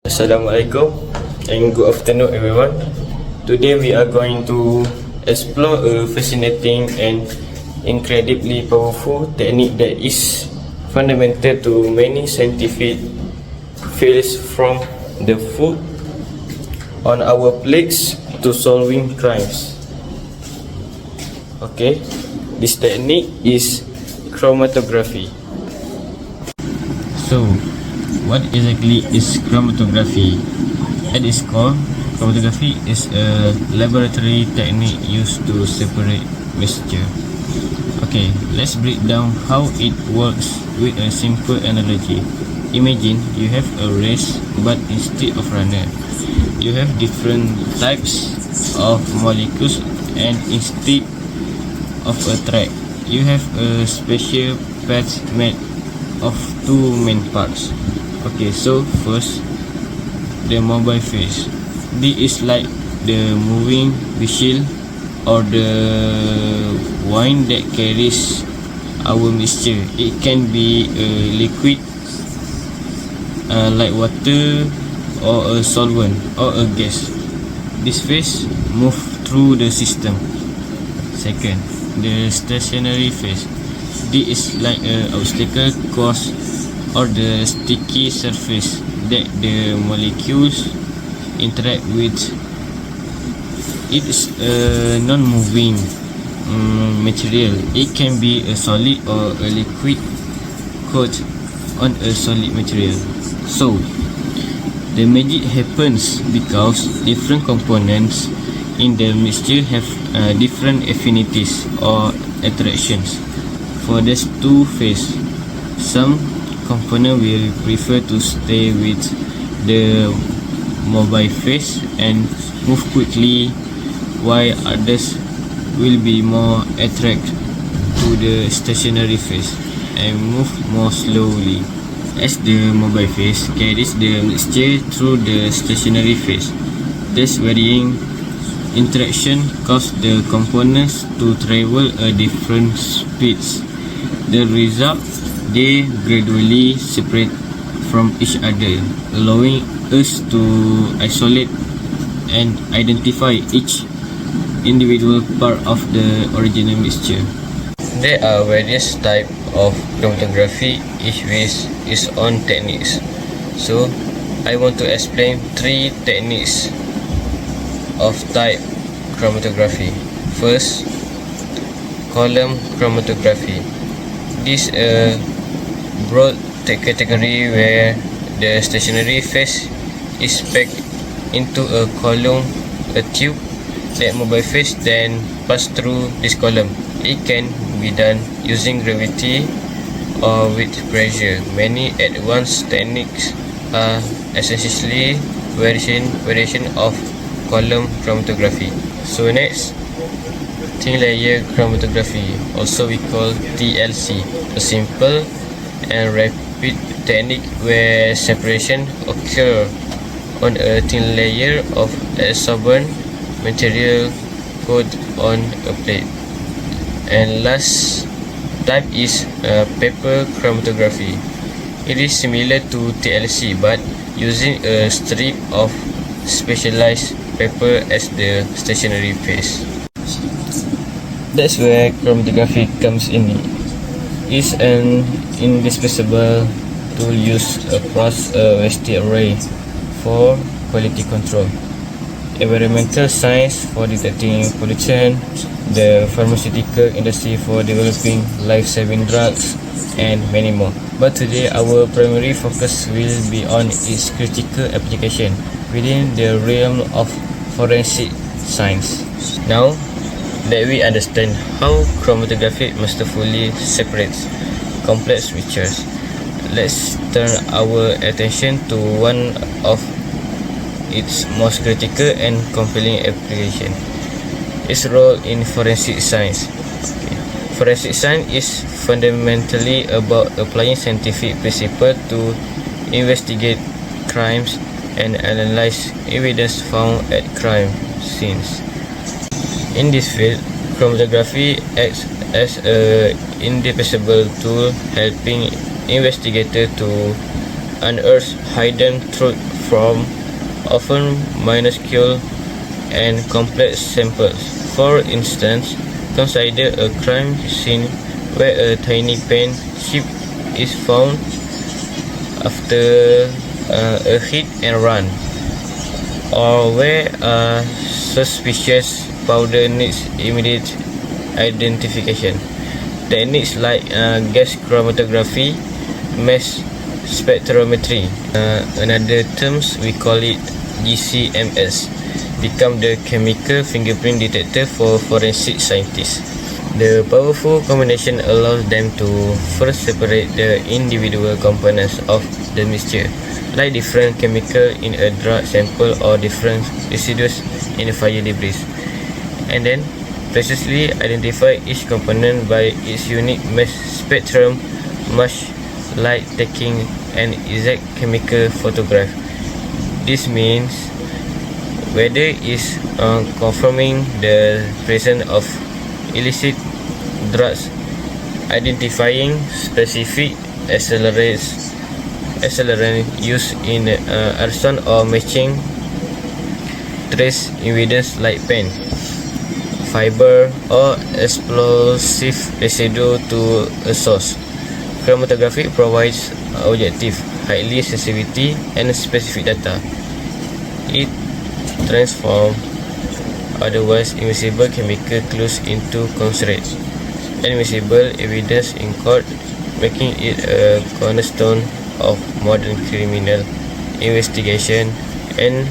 Assalamualaikum and good afternoon everyone. Today we are going to explore a fascinating and incredibly powerful technique that is fundamental to many scientific fields, from the food on our plates to solving crimes. Okay, this technique is chromatography. So, what exactly is chromatography? At its core, chromatography is a laboratory technique used to separate mixture. Okay, let's break down how it works with a simple analogy. Imagine you have a race, but instead of runner, you have different types of molecules, and instead of a track, you have a special patch made of two main parts. Okay, so first, the mobile phase. This is like the moving vessel or the wine that carries our mixture. It can be a liquid like water, or a solvent, or a gas. This phase moves through the system. Second, the stationary phase. This is like an obstacle course or the sticky surface that the molecules interact with. It is a non-moving material. It can be a solid or a liquid coat on a solid material. So, the magic happens because different components in the mixture have different affinities or attractions for these two phases. Some component will prefer to stay with the mobile phase and move quickly, while others will be more attracted to the stationary phase and move more slowly. As the mobile phase carries the mixture through the stationary phase, this varying interaction cause the components to travel at different speeds. The result, they gradually separate from each other, allowing us to isolate and identify each individual part of the original mixture. There are various types of chromatography, each with its own techniques. So, I want to explain three techniques of type chromatography. First, column chromatography. This is a broad category where the stationary phase is packed into a column, a tube. That mobile phase then pass through this column. It can be done using gravity or with pressure. Many advanced techniques are essentially variation of column chromatography. So next, thin layer chromatography, also we call TLC, a simple and rapid technique where separation occurs on a thin layer of absorbent material coated on a plate. And last type is paper chromatography. It is similar to TLC but using a strip of specialized paper as the stationary phase. That's where chromatography comes in. It's an indispensable tool used across a vast array for quality control, environmental science for detecting pollution, the pharmaceutical industry for developing life-saving drugs, and many more. But today our primary focus will be on its critical application within the realm of forensic science. Now that we understand how chromatography masterfully separates complex mixtures, let's turn our attention to one of its most critical and compelling application: its role in forensic science. Forensic science is fundamentally about applying scientific principles to investigate crimes and analyze evidence found at crime scenes. In this field, chromatography acts as an indispensable tool helping investigators to unearth hidden truth from often minuscule and complex samples. For instance, consider a crime scene where a tiny pen chip is found after a hit and run, or where a suspicious powder needs immediate identification. Techniques like gas chromatography, mass spectrometry, another terms we call it GCMS, become the chemical fingerprint detector for forensic scientists. The powerful combination allows them to first separate the individual components of the mixture, like different chemicals in a drug sample or different residues in fire debris, and then precisely identify each component by its unique mass spectrum, much like taking an exact chemical photograph. This means whether is confirming the presence of illicit drugs, identifying specific accelerants used in arson, or matching trace evidence like pen, fiber, or explosive residue to a source. Chromatography provides objective, highly sensitivity, and specific data. It transforms otherwise invisible chemical clues into concrete, admissible evidence in court, making it a cornerstone of modern criminal investigation and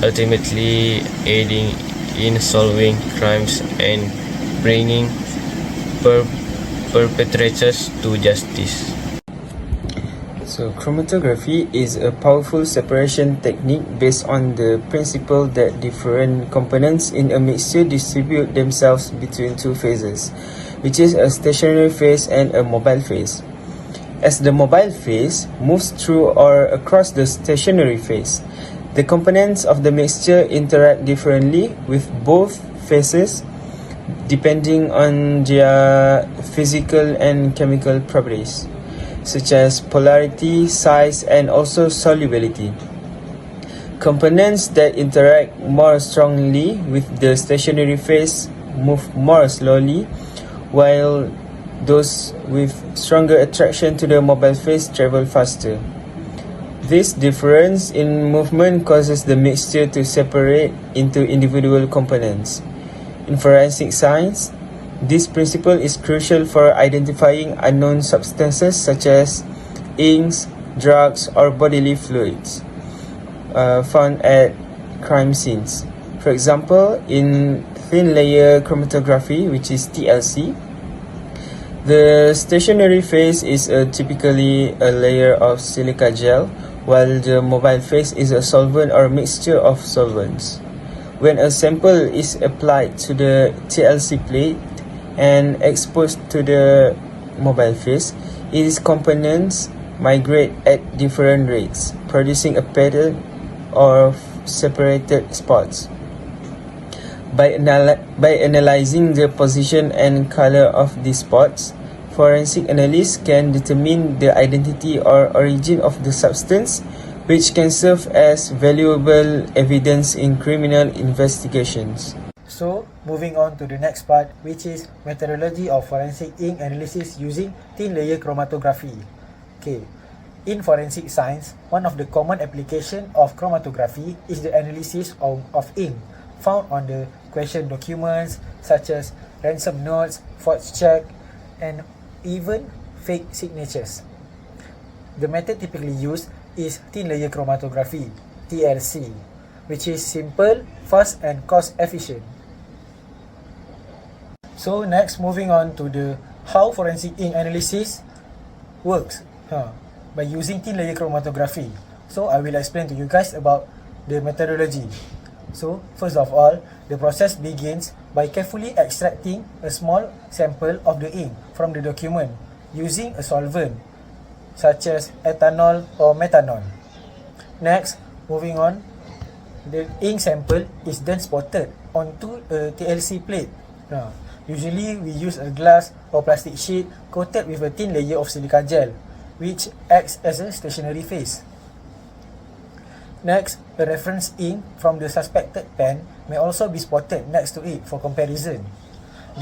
ultimately aiding in solving crimes and bringing perpetrators to justice. So chromatography is a powerful separation technique based on the principle that different components in a mixture distribute themselves between two phases, which is a stationary phase and a mobile phase. As the mobile phase moves through or across the stationary phase, the components of the mixture interact differently with both phases depending on their physical and chemical properties, such as polarity, size, and also solubility. Components that interact more strongly with the stationary phase move more slowly, while those with stronger attraction to the mobile phase travel faster. This difference in movement causes the mixture to separate into individual components. In forensic science, this principle is crucial for identifying unknown substances such as inks, drugs, or bodily fluids found at crime scenes. For example, in thin layer chromatography, which is TLC, the stationary phase is typically a layer of silica gel, while the mobile phase is a solvent or mixture of solvents. When a sample is applied to the TLC plate and exposed to the mobile phase, its components migrate at different rates, producing a pattern of separated spots. By analyzing the position and color of these spots, forensic analysts can determine the identity or origin of the substance, which can serve as valuable evidence in criminal investigations. So, moving on to the next part, which is methodology of forensic ink analysis using thin layer chromatography. Okay, in forensic science, one of the common application of chromatography is the analysis of ink found on the question documents such as ransom notes, forged check, and even fake signatures. The method typically used is thin layer chromatography, TLC, which is simple, fast, and cost efficient. So next, moving on to the how forensic ink analysis works by using thin layer chromatography. So I will explain to you guys about the methodology. So first of all, the process begins by carefully extracting a small sample of the ink from the document using a solvent such as ethanol or methanol. Next, moving on, the ink sample is then spotted onto a TLC plate. Usually we use a glass or plastic sheet coated with a thin layer of silica gel, which acts as a stationary phase. Next, a reference ink from the suspected pen may also be spotted next to it for comparison.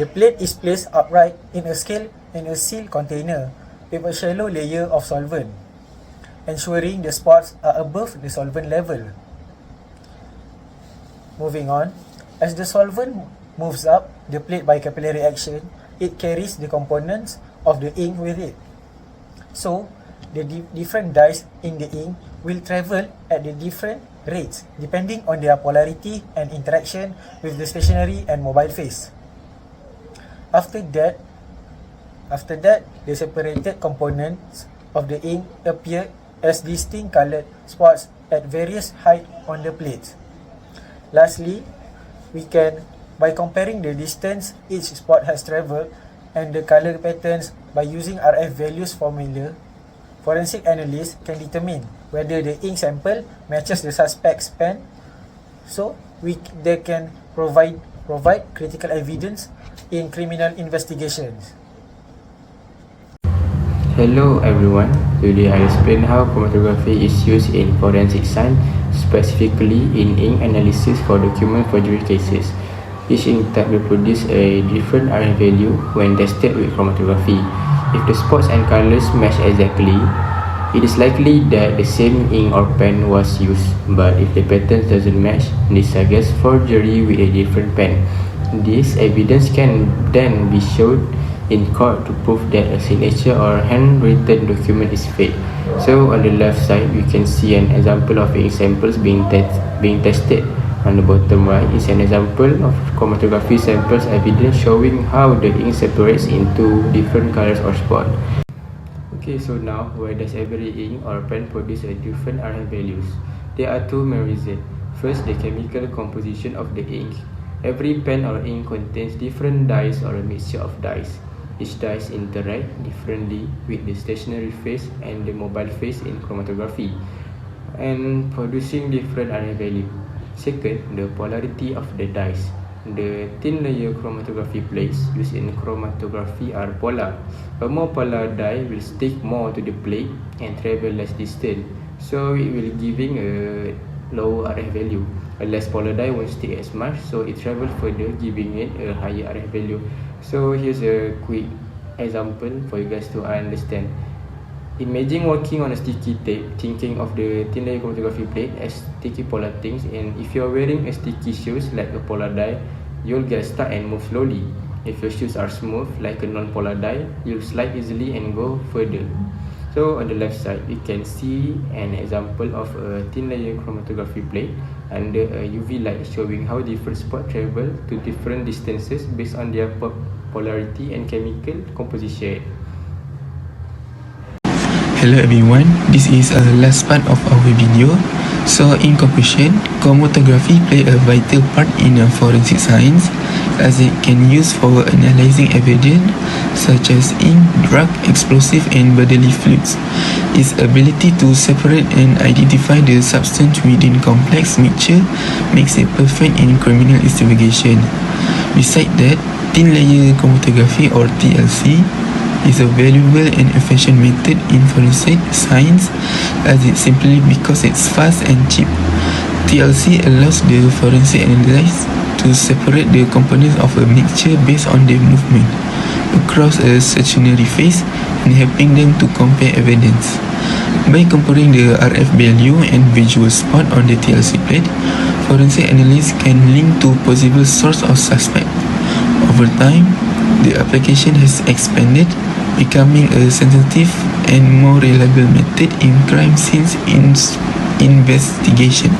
The plate is placed upright in a sealed container with a shallow layer of solvent, ensuring the spots are above the solvent level. Moving on, as the solvent moves up the plate by capillary action, it carries the components of the ink with it. So, the different dyes in the ink will travel at the different rates depending on their polarity and interaction with the stationary and mobile phase. After that, the separated components of the ink appear as distinct colored spots at various heights on the plates. Lastly, we can, by comparing the distance each spot has traveled and the color patterns by using RF values formula, forensic analysts can determine whether the ink sample matches the suspect's pen, so they can provide critical evidence in criminal investigations. Hello everyone, today I explain how chromatography is used in forensic science, specifically in ink analysis for document forgery cases. Each ink type will produce a different RF value when tested with chromatography. If the spots and colors match exactly, it is likely that the same ink or pen was used, but if the pattern doesn't match, this suggests forgery with a different pen. This evidence can then be shown in court to prove that a signature or handwritten document is fake. So on the left side, you can see an example of ink samples being tested. On the bottom right is an example of chromatography samples evidence showing how the ink separates into different colors or spots. Okay, so now why does every ink or pen produce a different RF values? There are two main reasons. First, the chemical composition of the ink. Every pen or ink contains different dyes or a mixture of dyes. Each dyes interact differently with the stationary phase and the mobile phase in chromatography, and producing different RF value. Second, the polarity of the dyes. The thin layer chromatography plates used in chromatography are polar. A more polar dye will stick more to the plate and travel less distance, so it will giving a low RF value. A less polar dye won't stick as much, so it travels further, giving it a higher RF value. So here's a quick example for you guys to understand. Imagine working on a sticky tape, thinking of the thin layer chromatography plate as sticky polar things, and if you're wearing a sticky shoes like a polar dye, you'll get stuck and move slowly. If your shoes are smooth like a non-polar dye, you'll slide easily and go further. So on the left side, we can see an example of a thin layer chromatography plate under a UV light showing how different spots travel to different distances based on their polarity and chemical composition. Hello everyone, this is the last part of our video. So in conclusion, chromatography play a vital part in forensic science as it can use for analyzing evidence such as ink, drug, explosive and bodily fluids. Its ability to separate and identify the substance within complex mixture makes it perfect in criminal investigation. Besides that, thin layer chromatography or TLC is a valuable and efficient method in forensic science as it simply because it's fast and cheap. TLC allows the forensic analyst to separate the components of a mixture based on their movement across a stationary phase and helping them to compare evidence. By comparing the RF value and visual spot on the TLC plate, forensic analysts can link to possible source or suspect. Over time, the application has expanded, becoming a sensitive and more reliable method in crime scene investigation.